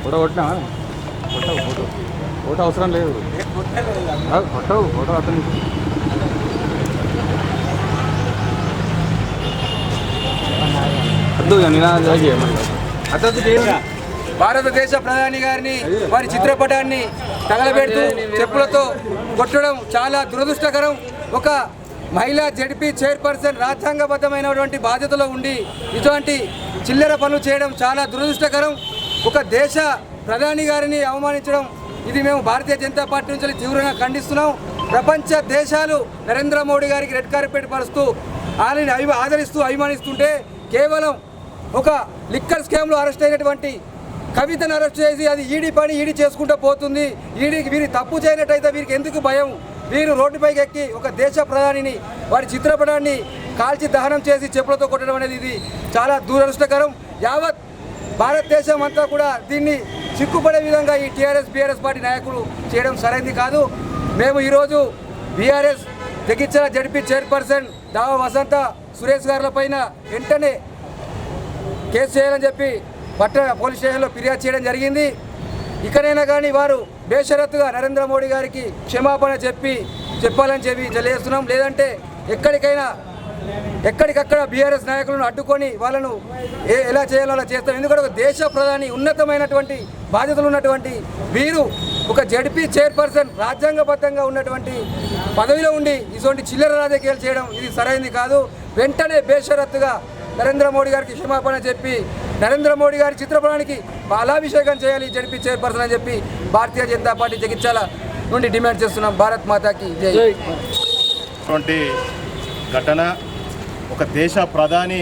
Photo కొట్టినా photo అవసరం లేదు ఫోటో అతను భారతదేశ ప్రధాని గారిని వారి చిత్రపటాన్ని తగలబెడుతూ చెప్పులతో కొట్టడం చాలా దురదృష్టకరం. ఒక మహిళా జడ్పీ చైర్పర్సన్ రాజ్యాంగబద్ధమైనటువంటి బాధ్యతలో ఉండి ఇటువంటి చిల్లర పనులు చేయడం చాలా దురదృష్టకరం. ఒక దేశ ప్రధాని గారిని అవమానించడం ఇది మేము భారతీయ జనతా పార్టీ నుంచి తీవ్రంగా ఖండిస్తున్నాం. ప్రపంచ దేశాలు నరేంద్ర మోడీ గారికి రెడ్ కార్పెట్ పరుస్తూ ఆయనని ఆదరిస్తూ అభిమానిస్తుంటే కేవలం ఒక లిక్కర్ స్కామ్లో అరెస్ట్ అయినటువంటి కవితను అరెస్ట్ చేసి అది ఈడీ పని ఈడీ చేసుకుంటూ పోతుంది. ఈడీకి వీరి తప్పు చేయనట్టయితే వీరికి ఎందుకు భయం? వీరు రోడ్డుపైకి ఎక్కి ఒక దేశ ప్రధానిని వారి చిత్రపటాన్ని కాల్చి దహనం చేసి చెప్పులతో కొట్టడం అనేది ఇది చాలా దురదృష్టకరం. యావత్ భారతదేశం అంతా కూడా దీన్ని సిగ్గుపడే విధంగా ఈ బీఆర్ఎస్ పార్టీ నాయకులు చేయడం సరైనది కాదు. మేము ఈరోజు బీఆర్ఎస్ జగిత్యాల జడ్పీ చైర్పర్సన్ దావ వసంత సురేష్ గారుల పైన వెంటనే కేసు చేయాలని చెప్పి పట్టణ పోలీస్ స్టేషన్లో ఫిర్యాదు చేయడం జరిగింది. ఇకనైనా కానీ వారు బేషరత్తుగా నరేంద్ర మోడీ గారికి క్షమాపణ చెప్పాలని చెప్పి తెలియజేస్తున్నాం. లేదంటే ఎక్కడికక్కడ బీఆర్ఎస్ నాయకులను అడ్డుకొని వాళ్ళను ఎలా చేయాలో అలా చేస్తాం. ఎందుకంటే ఒక దేశ ప్రధాని ఉన్నతమైనటువంటి బాధ్యతలు ఉన్నటువంటి వీరు ఒక జడ్పీ చైర్పర్సన్ రాజ్యాంగబద్ధంగా ఉన్నటువంటి పదవిలో ఉండి ఇటువంటి చిల్లర రాజకీయాలు చేయడం ఇది సరైనది కాదు. వెంటనే బేషరత్తుగా నరేంద్ర మోడీ గారికి క్షమాపణ చెప్పి నరేంద్ర మోడీ గారి చిత్రపటానికి పాలాభిషేకం చేయాలి జడ్పీ చైర్పర్సన్ అని చెప్పి భారతీయ జనతా పార్టీ జగిత్యాల నుండి డిమాండ్ చేస్తున్నాం. భారత్ మాతాకి జై. ఘటన ఒక దేశ ప్రధాని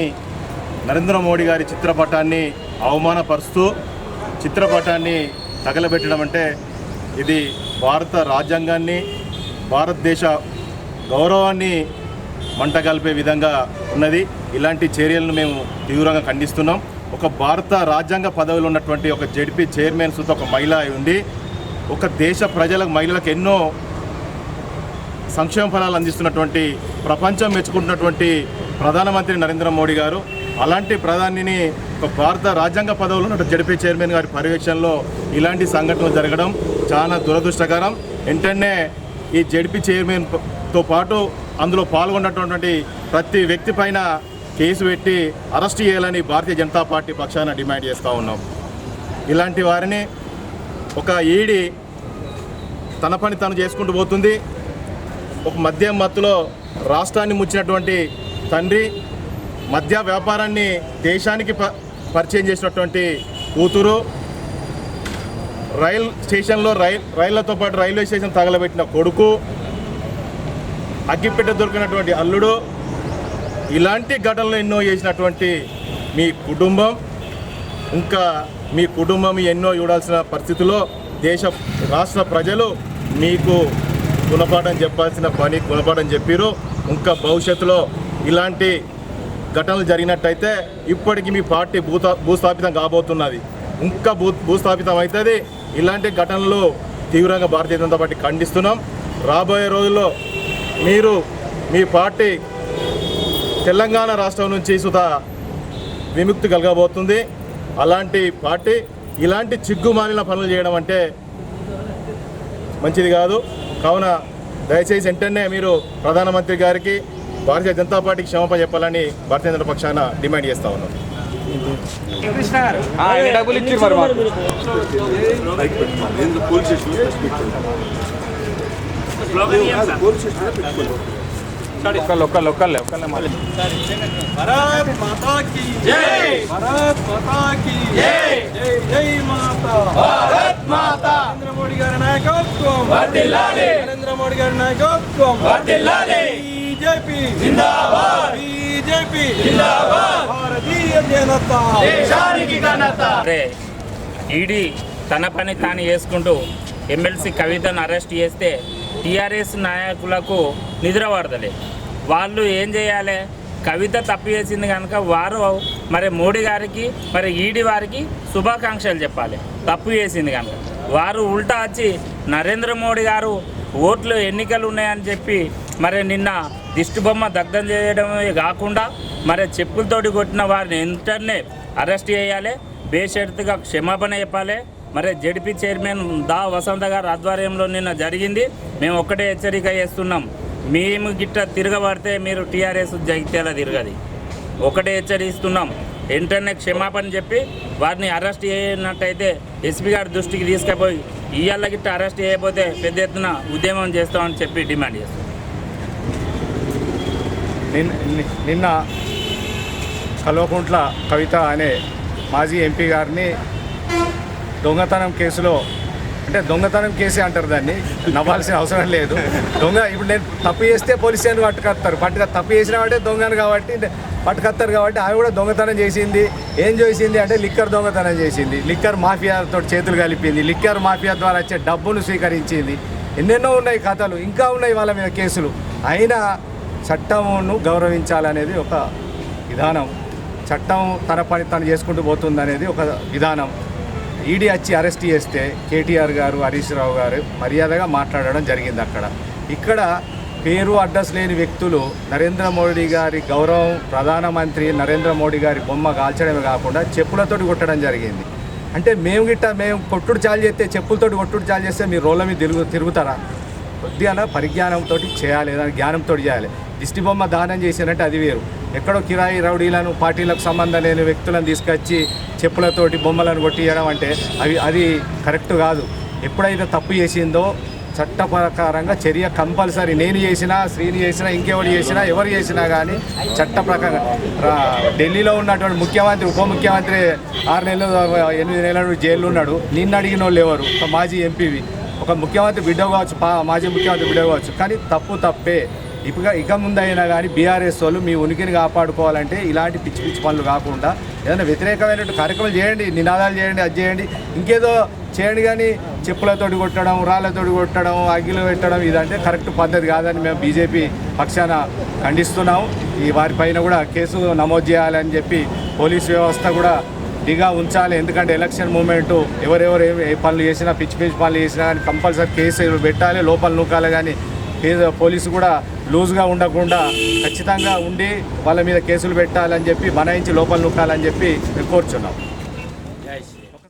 నరేంద్ర మోడీ గారి చిత్రపటాన్ని అవమానపరుస్తూ చిత్రపటాన్ని తగలబెట్టడం అంటే ఇది భారత రాజ్యాంగాన్ని భారతదేశ గౌరవాన్ని మంటగలిపే విధంగా ఉన్నది. ఇలాంటి చర్యలను మేము తీవ్రంగా ఖండిస్తున్నాం. ఒక భారత రాజ్యాంగ పదవిలో ఉన్నటువంటి ఒక జడ్పీ చైర్మన్ సుత ఒక మహిళ ఉండి ఒక దేశ ప్రజలకు మహిళలకు ఎన్నో సంక్షేమ ఫలాలు అందిస్తున్నటువంటి ప్రపంచం మెచ్చుకుంటున్నటువంటి ప్రధానమంత్రి నరేంద్ర మోడీ గారు అలాంటి ప్రధానిని ఒక భారత రాజ్యాంగ పదవిలో ఉన్న జడ్పీ చైర్మన్ గారి పర్యవేక్షణలో ఇలాంటి సంఘటనలు జరగడం చాలా దురదృష్టకరం. వెంటనే ఈ జడ్పీ చైర్మన్తో పాటు అందులో పాల్గొన్నటువంటి ప్రతి వ్యక్తి పైన కేసు పెట్టి అరెస్ట్ చేయాలని భారతీయ జనతా పార్టీ పక్షాన డిమాండ్ చేస్తూ ఉన్నాం. ఇలాంటి వారిని ఒక ఈడీ తన పని తను చేసుకుంటూ పోతుంది. ఒక మద్యం మత్తులో రాష్ట్రాన్ని ముచ్చినటువంటి తండ్రి మద్య వ్యాపారాన్ని దేశానికి పరిచయం చేసినటువంటి కూతురు రైల్ స్టేషన్లో రైళ్లతో పాటు రైల్వే స్టేషన్ తగలబెట్టిన కొడుకు అగ్గిపెట్టె దొరికినటువంటి అల్లుడు ఇలాంటి ఘటనలు ఎన్నో చేసినటువంటి మీ కుటుంబం ఇంకా మీ కుటుంబం ఎన్నో చూడాల్సిన పరిస్థితుల్లో రాష్ట్ర ప్రజలు మీకు గుణపాఠం చెప్పాల్సిన పని గుణపాఠం చెప్పారు. ఇంకా భవిష్యత్తులో ఇలాంటి ఘటనలు జరిగినట్టయితే ఇప్పటికీ మీ పార్టీ భూస్థాపితం కాబోతున్నది. ఇంకా భూస్థాపితం అవుతుంది. ఇలాంటి ఘటనలు తీవ్రంగా భారతీయ జనతా పార్టీ ఖండిస్తున్నాం. రాబోయే రోజుల్లో మీరు మీ పార్టీ తెలంగాణ రాష్ట్రం నుంచి సుత విముక్తి కలగబోతుంది. అలాంటి పార్టీ ఇలాంటి చిగ్గుమాలిన పనులు చేయడం అంటే మంచిది కాదు. కావున దయచేసి వెంటనే మీరు ప్రధానమంత్రి గారికి భారతీయ జనతా పార్టీకి క్షమాపణ చెప్పాలని భారతీయ జనతా పక్షాన డిమాండ్ చేస్తూ ఉన్నాం. भारत माता की जय, भारत माता की जय, जय जय माता, भारत माता. नरेंद्र मोदी गारी नायकत्వం వర్ధిల్లాలి, नरेंद्र मोदी गारी नायकत्వం వర్ధిల్లాలి. बीजेपी जिंदाबाद, बीजेपी जिंदाबाद, भारतीय जनता దేశానికి ఘనత. ఈడీ తన పని తాను చేసుకుంటూ ఎమ్మెల్సీ కవితను అరెస్ట్ చేస్తే టీఆర్ఎస్ నాయకులకు నిద్ర పడతలే. వాళ్ళు ఏం చేయాలి? కవిత తప్పు చేసింది కనుక వారు మరి మోడీ గారికి మరి ఈడీ వారికి శుభాకాంక్షలు చెప్పాలి. తప్పు చేసింది కనుక వారు ఉల్టా వచ్చి నరేంద్ర మోడీ గారు ఓట్లు ఎన్నికలు ఉన్నాయని చెప్పి మరి నిన్న దిష్టిబొమ్మ దగ్ధం చేయడమే కాకుండా మరి చెప్పులతోటి కొట్టిన వారిని వెంటనే అరెస్ట్ చేయాలి, బేషరతుగా క్షమాపణ చెప్పాలి. మరి జడ్పీ చైర్మన్ దా వసంత గారి ఆధ్వర్యంలో నిన్న జరిగింది. మేము ఒక్కటే హెచ్చరిక చేస్తున్నాం, మేము గిట్ట తిరగబడితే మీరు టీఆర్ఎస్ జగిత్యాల తిరగది. ఒకటే హెచ్చరిస్తున్నాం, వెంటనే క్షమాపణ చెప్పి వారిని అరెస్ట్ చేయనట్టయితే ఎస్పీ గారి దృష్టికి తీసుకుపోయి ఇవాళ గిట్ట అరెస్ట్ చేయకపోతే పెద్ద ఎత్తున ఉద్యమం చేస్తామని చెప్పి డిమాండ్ చేస్తాం. నిన్న కల్వకుంట్ల కవిత అనే మాజీ ఎంపీ గారిని దొంగతనం కేసులో, అంటే దొంగతనం కేసే అంటారు, దాన్ని నవ్వాల్సిన అవసరం లేదు. ఇప్పుడు నేను తప్పు చేస్తే పోలీస్ స్టేషన్ పట్టుకొస్తారు, తప్పు చేసిన వాటే దొంగను కాబట్టి పట్టుకొస్తారు. కాబట్టి ఆమె కూడా దొంగతనం చేసింది. ఏం చేసింది అంటే లిక్కర్ దొంగతనం చేసింది, లిక్కర్ మాఫియాతో చేతులు కలిపింది, లిక్కర్ మాఫియా ద్వారా వచ్చే డబ్బును స్వీకరించింది. ఎన్నెన్నో ఉన్నాయి కథలు, ఇంకా ఉన్నాయి వాళ్ళ మీద కేసులు. అయినా చట్టమును గౌరవించాలనేది ఒక విధానం, చట్టం తన పని తను చేసుకుంటూ పోతుంది అనేది ఒక విధానం. ఈడీ వచ్చి అరెస్ట్ చేస్తే కేటీఆర్ గారు, హరీష్ రావు గారు మర్యాదగా మాట్లాడడం జరిగింది. ఇక్కడ పేరు అడ్రస్ లేని వ్యక్తులు నరేంద్ర మోడీ గారి గౌరవం, ప్రధానమంత్రి నరేంద్ర మోడీ గారి బొమ్మ కాల్చడమే కాకుండా చెప్పులతోటి కొట్టడం జరిగింది. అంటే మేము కొట్టుడు చాలు చేస్తే, చెప్పులతోటి కొట్టుడు చాలు చేస్తే మీరు రోడ్ల మీద తిరుగుతారా? కొద్దిగా పరిజ్ఞానంతో చేయాలి, ఏదైనా జ్ఞానంతో చేయాలి. దిష్టి బొమ్మ దానం చేసినట్టు అది వేరు. ఎక్కడో కిరాయి రౌడీలను, పార్టీలకు సంబంధం లేని వ్యక్తులను తీసుకొచ్చి చెప్పులతోటి బొమ్మలను కొట్టియడం అంటే అది కరెక్ట్ కాదు. ఎప్పుడైతే తప్పు చేసిందో చట్ట ప్రకారంగా చర్య కంపల్సరీ. నేను చేసినా, శ్రీని చేసినా, ఇంకెవరు చేసినా, ఎవరు చేసినా కానీ చట్ట ప్రకారం. ఢిల్లీలో ఉన్నటువంటి ముఖ్యమంత్రి, ఉప ముఖ్యమంత్రి 6 నెలలు 8 నెలలు జైల్లో ఉన్నాడు. నిన్ను అడిగిన వాళ్ళు ఎవరు? ఒక మాజీ ఎంపీవి, ఒక ముఖ్యమంత్రి బిడ్డ కావచ్చు, మాజీ ముఖ్యమంత్రి బిడ్డ కావచ్చు. కానీ తప్పే. ఇక ముందైనా కానీ బీఆర్ఎస్ వాళ్ళు మీ ఉనికిని కాపాడుకోవాలంటే ఇలాంటి పిచ్చి పిచ్చి పనులు కాకుండా ఏదైనా వ్యతిరేకమైనటువంటి కార్యక్రమాలు చేయండి, నినాదాలు చేయండి, అది చేయండి, ఇంకేదో చేయండి. కానీ చెప్పులతోటి కొట్టడం, రాళ్ళతోటి కొట్టడం, అగ్గిలో పెట్టడం ఇదంటే కరెక్ట్ పద్ధతి కాదని మేము బీజేపీ పక్షాన ఖండిస్తున్నాము. వారిపైన కూడా కేసు నమోదు చేయాలని చెప్పి పోలీస్ వ్యవస్థ కూడా దిగా ఉంచాలి. ఎందుకంటే ఎలక్షన్ మూమెంటు ఎవరెవరు ఏ పనులు చేసినా, పిచ్చి పిచ్చి పనులు చేసినా కానీ కంపల్సరీ కేసు పెట్టాలి, లోపల నూకాలి. కానీ పోలీసు కూడా లూజ్గా ఉండకుండా ఖచ్చితంగా ఉండి వాళ్ళ మీద కేసులు పెట్టాలని చెప్పి, బనాయించి లోపల నూకాలని చెప్పి కోరుచున్నాం.